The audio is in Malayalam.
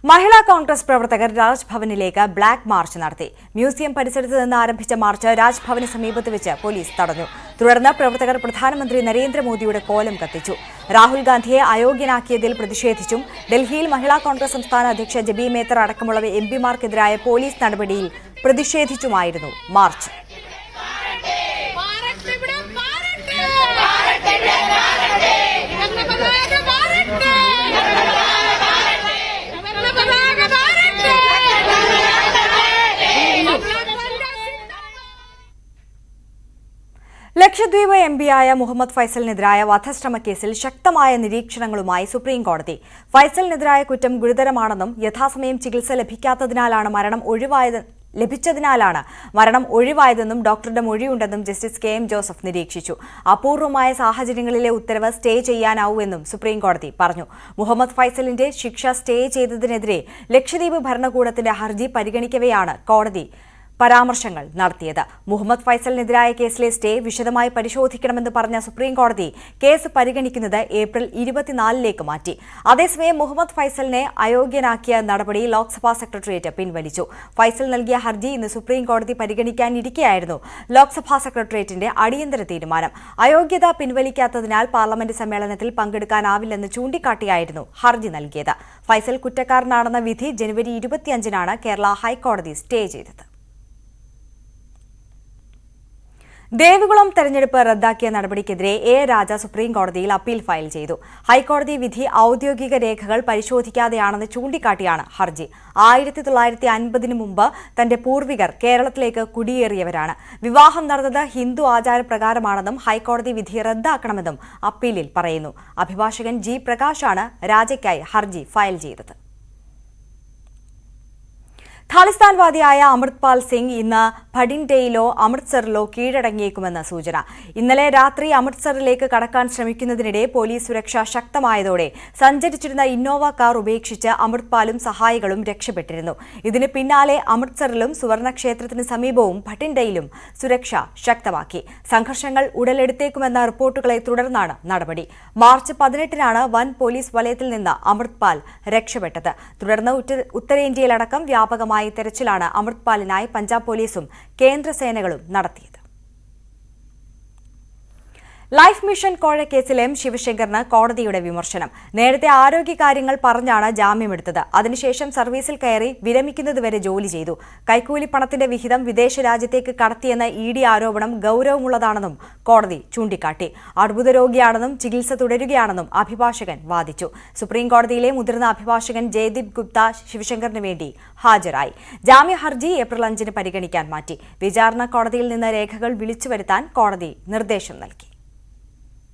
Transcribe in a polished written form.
മഹിളാ കോൺഗ്രസ് പ്രവർത്തകർ രാജ്ഭവനിലേക്ക് ബ്ലാക്ക് മാർച്ച് നടത്തി. മ്യൂസിയം പരിസരത്ത് നിന്ന് ആരംഭിച്ച മാർച്ച് രാജ്ഭവന് സമീപത്ത് വെച്ച് പോലീസ് തടഞ്ഞു. തുടർന്ന് പ്രവർത്തകർ പ്രധാനമന്ത്രി നരേന്ദ്രമോദിയുടെ കോലം കത്തിച്ചു. രാഹുൽ ഗാന്ധിയെ അയോഗ്യനാക്കിയതിൽ പ്രതിഷേധിച്ചും ഡൽഹിയിൽ മഹിളാ കോൺഗ്രസ് സംസ്ഥാന അധ്യക്ഷ ജബി മേത്തർ അടക്കമുള്ള എംപിമാർക്കെതിരായ പോലീസ് നടപടിയിൽ പ്രതിഷേധിച്ചുമായിരുന്നു മാർച്ച്. ലക്ഷദ്വീപ് എംപിയായ മുഹമ്മദ് ഫൈസലിനെതിരായ വധശ്രമക്കേസിൽ ശക്തമായ നിരീക്ഷണങ്ങളുമായി സുപ്രീം കോടതി. ഫൈസലിനെതിരായ കുറ്റം ഗുരുതരമാണെന്നും യഥാസമയം ചികിത്സ ലഭിച്ചതിനാലാണ് മരണം ഒഴിവായതെന്നും ഡോക്ടറുടെ മൊഴിയുണ്ടെന്നും ജസ്റ്റിസ് കെ എം ജോസഫ് നിരീക്ഷിച്ചു. അപൂർവമായ സാഹചര്യങ്ങളിലെ ഉത്തരവ് സ്റ്റേ ചെയ്യാനാവൂവെന്നും സുപ്രീം കോടതി പറഞ്ഞു. മുഹമ്മദ് ഫൈസലിന്റെ ശിക്ഷ സ്റ്റേ ചെയ്തതിനെതിരെ ലക്ഷദ്വീപ് ഭരണകൂടത്തിന്റെ ഹർജി പരിഗണിക്കവെയാണ് കോടതി പരാമർശങ്ങൾ നടത്തിയത്. മുഹമ്മദ് ഫൈസലിനെതിരായ കേസിലെ സ്റ്റേ വിശദമായി പരിശോധിക്കണമെന്ന് പറഞ്ഞ സുപ്രീം കോടതി കേസ് പരിഗണിക്കുന്നത് ഏപ്രിൽ 24 മാറ്റി. അതേസമയം മുഹമ്മദ് ഫൈസലിനെ അയോഗ്യനാക്കിയ നടപടി ലോക്സഭാ സെക്രട്ടേറിയറ്റ് പിൻവലിച്ചു. ഫൈസൽ നൽകിയ ഹർജി ഇന്ന് സുപ്രീം കോടതി പരിഗണിക്കാനിരിക്കെയായിരുന്നു ലോക്സഭാ സെക്രട്ടേറിയറ്റിന്റെ അടിയന്തര തീരുമാനം. അയോഗ്യത പിൻവലിക്കാത്തതിനാൽ പാർലമെന്റ് സമ്മേളനത്തിൽ പങ്കെടുക്കാനാവില്ലെന്ന് ചൂണ്ടിക്കാട്ടിയായിരുന്നു ഹർജി നൽകിയത്. ഫൈസൽ കുറ്റക്കാരനാണെന്ന വിധി ജനുവരി 25-നാണ് കേരള ഹൈക്കോടതി സ്റ്റേ ചെയ്തത്. ദേവികുളം തെരഞ്ഞെടുപ്പ് റദ്ദാക്കിയ നടപടിക്കെതിരെ എ രാജ സുപ്രീം കോടതിയിൽ അപ്പീൽ ഫയൽ ചെയ്തു. ഹൈക്കോടതി വിധി ഔദ്യോഗിക രേഖകൾ പരിശോധിക്കാതെയാണെന്ന് ചൂണ്ടിക്കാട്ടിയാണ് ഹർജി. 1950 മുമ്പ് തന്റെ പൂർവികർ കേരളത്തിലേക്ക് കുടിയേറിയവരാണ്. വിവാഹം നടന്നത് ഹിന്ദു ആചാരപ്രകാരമാണെന്നും ഹൈക്കോടതി വിധി റദ്ദാക്കണമെന്നും അപ്പീലിൽ പറയുന്നു. അഭിഭാഷകൻ ജി പ്രകാശാണ് രാജയ്ക്കായി ഹർജി ഫയൽ ചെയ്തത്. ഖാലിസ്ഥാൻവാദിയായ അമൃത്പാൽ സിംഗ് ഇന്ന് ഭടിൻഡയിലോ അമൃത്സറിലോ കീഴടങ്ങിയേക്കുമെന്ന് സൂചന. ഇന്നലെ രാത്രി അമൃത്സറിലേക്ക് കടക്കാൻ ശ്രമിക്കുന്നതിനിടെ പോലീസ് സുരക്ഷ ശക്തമായതോടെ സഞ്ചരിച്ചിരുന്ന ഇന്നോവ കാർ ഉപേക്ഷിച്ച് അമൃത്പാലും സഹായികളും രക്ഷപ്പെട്ടിരുന്നു. ഇതിന് പിന്നാലെ അമൃത്സറിലും സുവർണക്ഷേത്രത്തിന് സമീപവും ഭട്ടിൻഡയിലും സുരക്ഷ ശക്തമാക്കി. സംഘർഷങ്ങൾ ഉടലെടുത്തേക്കുമെന്ന റിപ്പോർട്ടുകളെ തുടർന്നാണ് നടപടി. മാർച്ച് 18-നാണ് വൻ പോലീസ് വലയത്തിൽ നിന്ന് അമൃത്പാൽ രക്ഷപ്പെട്ടത്. തുടർന്ന് ഉത്തരേന്ത്യയിലടക്കം വ്യാപകമായ തെരച്ചിലാണ് അമൃത്പാലിനായി പഞ്ചാബ് പോലീസും കേന്ദ്രസേനകളും നടത്തിയത്. ലൈഫ് മിഷൻ കോഴക്കേസിൽ എം ശിവശങ്കറിന് കോടതിയുടെ വിമർശനം. നേരത്തെ ആരോഗ്യകാര്യങ്ങൾ പറഞ്ഞാണ് ജാമ്യമെടുത്തത്. അതിനുശേഷം സർവീസിൽ കയറി വിരമിക്കുന്നതുവരെ ജോലി ചെയ്തു. കൈക്കൂലി പണത്തിന്റെ വിഹിതം വിദേശ രാജ്യത്തേക്ക് കടത്തിയെന്ന ഇഡി ആരോപണം ഗൌരവമുള്ളതാണെന്നും കോടതി ചൂണ്ടിക്കാട്ടി. അർബുദ രോഗിയാണെന്നും ചികിത്സ തുടരുകയാണെന്നും അഭിഭാഷകൻ വാദിച്ചു. സുപ്രീം കോടതിയിലെ മുതിർന്ന അഭിഭാഷകൻ ജയദീപ് ഗുപ്ത ശിവശങ്കറിന് വേണ്ടി ഹാജരായി. ജാമ്യ ഹർജി ഏപ്രിൽ 5-ന് പരിഗണിക്കാൻ മാറ്റി. വിചാരണ കോടതിയിൽ നിന്ന് രേഖകൾ വിളിച്ചുവരുത്താൻ കോടതി നിർദ്ദേശം നൽകി.